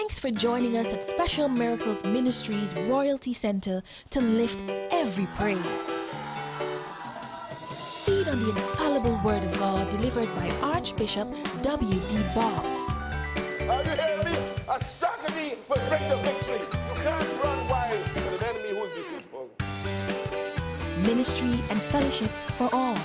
Thanks for joining us at Special Miracles Ministries Royalty Center to lift every praise. Feed on the infallible Word of God delivered by Archbishop W.D. Bob. Are you hearing me? A strategy will bring the victory. You can't run wild with an enemy who is deceitful. Ministry and fellowship for all.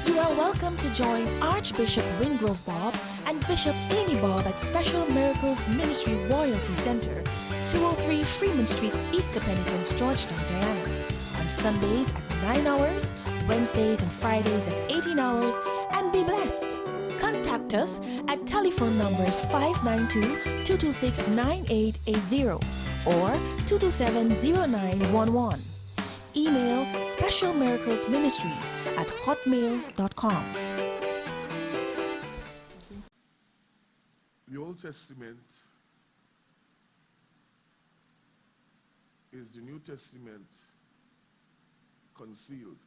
You are welcome to join Archbishop Wingrove Bob and Bishop Amy Bob at Special Miracles Ministry Royalty Center, 203 Freeman Street, East Pennicans, Georgetown, Guyana, on Sundays at 9 hours, Wednesdays and Fridays at 18 hours, and be blessed. Contact us at telephone numbers 592-226-9880 or 227-0911. Email specialmiraclesministries@hotmail.com. The Old Testament is the New Testament concealed.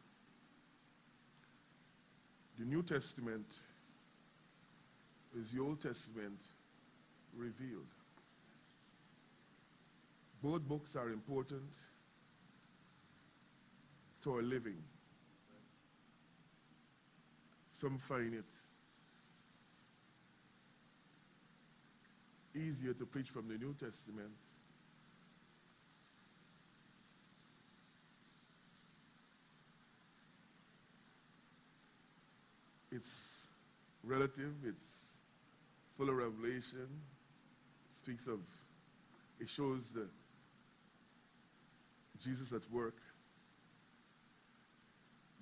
The New Testament is the Old Testament revealed. Both books are important to our living. Some find it easier to preach from the New Testament. It's relative, it's full of revelation. It speaks of, it shows the Jesus at work.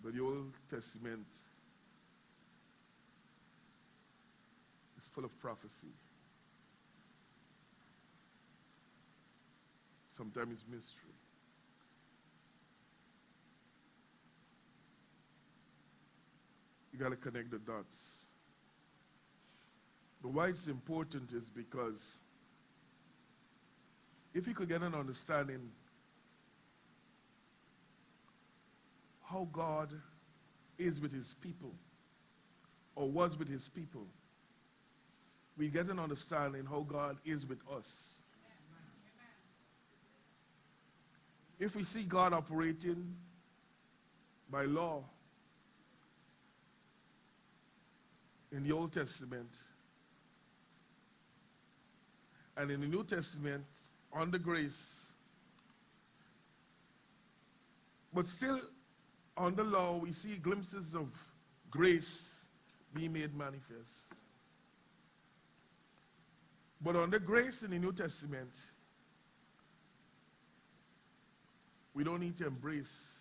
But the Old Testament is full of prophecy. Sometimes it's mystery. You got to connect the dots. But why it's important is because if you could get an understanding how God is with his people, or was with his people, we get an understanding how God is with us. If we see God operating by law in the Old Testament, and in the New Testament under grace, but still under law we see glimpses of grace being made manifest. But under grace in the New Testament, we don't need to embrace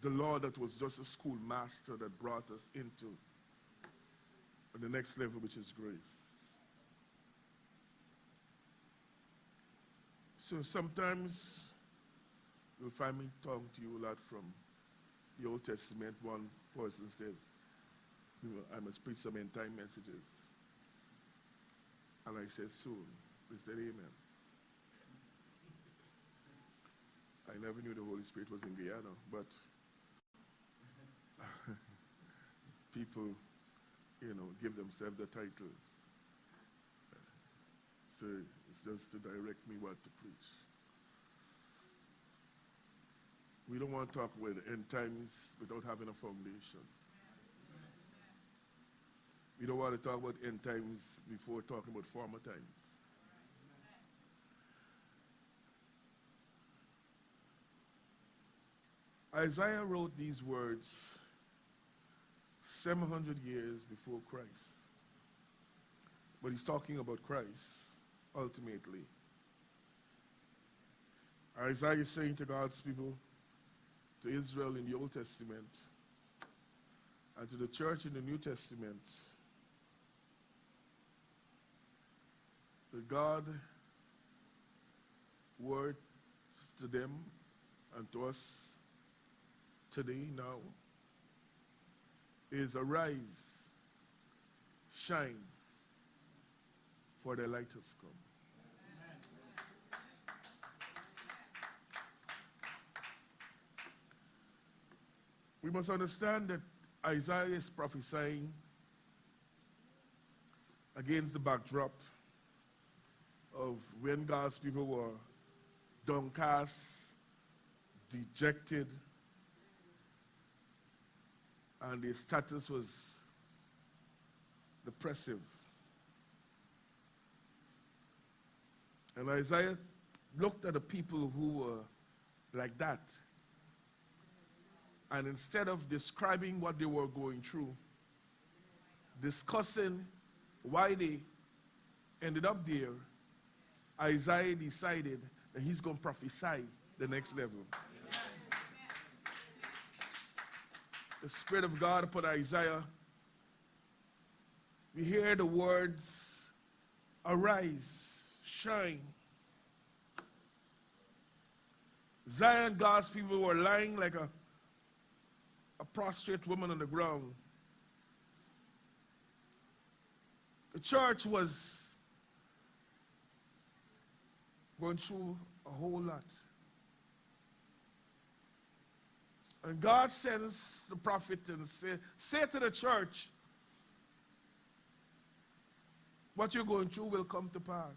the law that was just a schoolmaster that brought us into the next level, which is grace. So sometimes you'll find me talking to you a lot from the Old Testament. One person says, I must preach some end time messages. And I said, soon. They said, amen. I never knew the Holy Spirit was in Guyana, but people, give themselves the title. So it's just to direct me what to preach. We don't want to talk about end times without having a foundation. We don't want to talk about end times before talking about former times. Isaiah wrote these words 700 years before Christ. But he's talking about Christ, ultimately. Isaiah is saying to God's people, to Israel in the Old Testament, and to the church in the New Testament, that God words to them and to us today, now, is arise, shine, for the light has come. We must understand that Isaiah is prophesying against the backdrop of when God's people were downcast, dejected, and their status was depressive. And Isaiah looked at the people who were like that. And instead of describing what they were going through, discussing why they ended up there, Isaiah decided that he's going to prophesy the next level. The Spirit of God upon Isaiah, we hear the words, arise, shine. Zion, God's people were lying like a prostrate woman on the ground. The church was going through a whole lot. And God sends the prophet and say to the church, what you're going through will come to pass.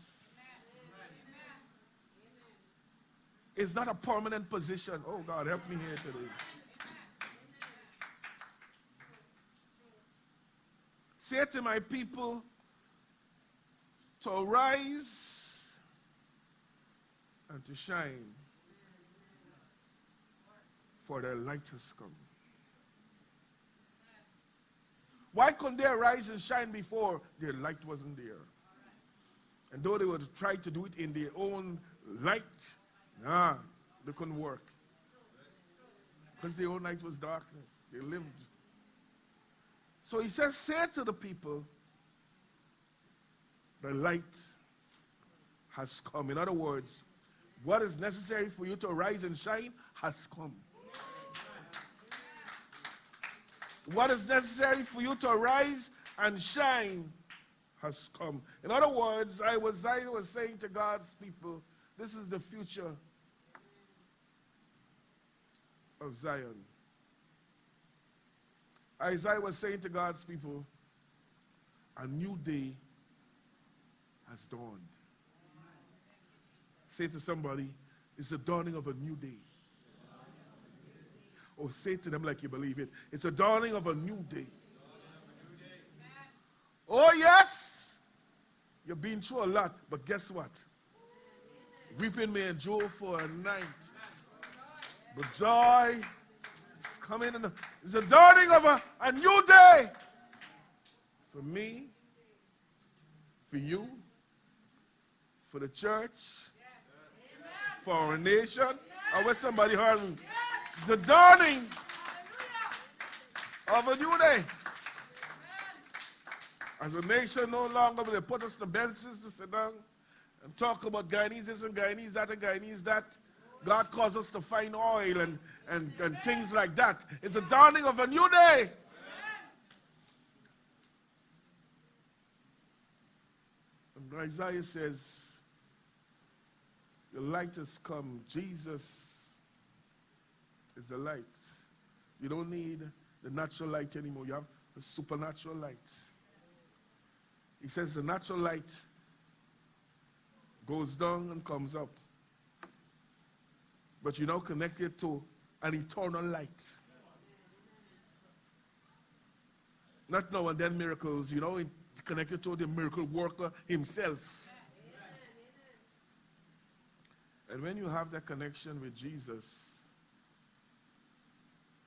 It's not a permanent position. Oh God, help me here today. Say to my people to arise and to shine, for their light has come. Why couldn't they arise and shine before? Their light wasn't there. And though they would try to do it in their own light, they couldn't work. Because their own light was darkness. They lived. So he says, say to the people, the light has come. In other words, what is necessary for you to arise and shine has come. What is necessary for you to arise and shine has come. In other words, I was saying to God's people, this is the future of Zion. Isaiah was saying to God's people, a new day has dawned. Say to somebody, it's the dawning of a new day. Or say to them like you believe it, it's a dawning of a new day. Oh yes, you've been through a lot, but guess what? Weeping may endure for a night, but joy is coming. It's the dawning of a new day for me, for you, for the church, for our nation. I wish somebody heard me. The dawning of a new day. As a nation, no longer will they put us to benches to sit down and talk about Guyanese this and Guyanese that and Guyanese that. God calls us to find oil and things like that. It's the dawning of a new day. And Isaiah says, the light has come. Jesus is the light. You don't need the natural light anymore. You have the supernatural light. He says the natural light goes down and comes up. But you're now connected to an eternal light. Not now and then miracles, connected to the miracle worker himself. And when you have that connection with Jesus,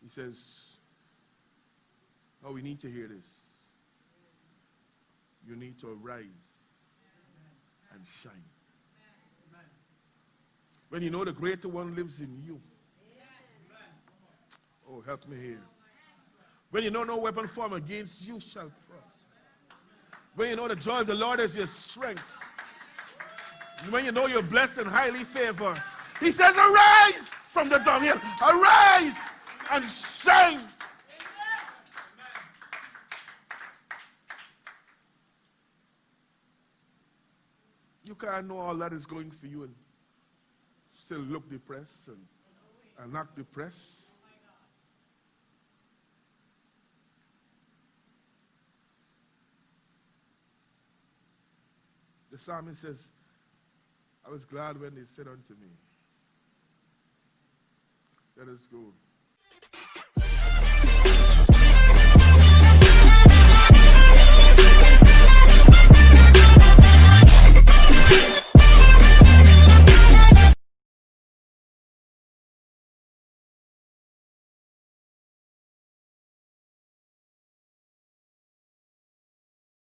he says, oh, we need to hear this. You need to arise and shine. When you know the greater one lives in you. Oh, help me here. When you know no weapon formed against you shall prosper. When you know the joy of the Lord is your strength. When you know you're blessed and highly favored. He says, arise from the dunghill. Arise and shine. You can't know all that is going for you and still look depressed and act depressed. The psalmist says, I was glad when they said unto me, let us go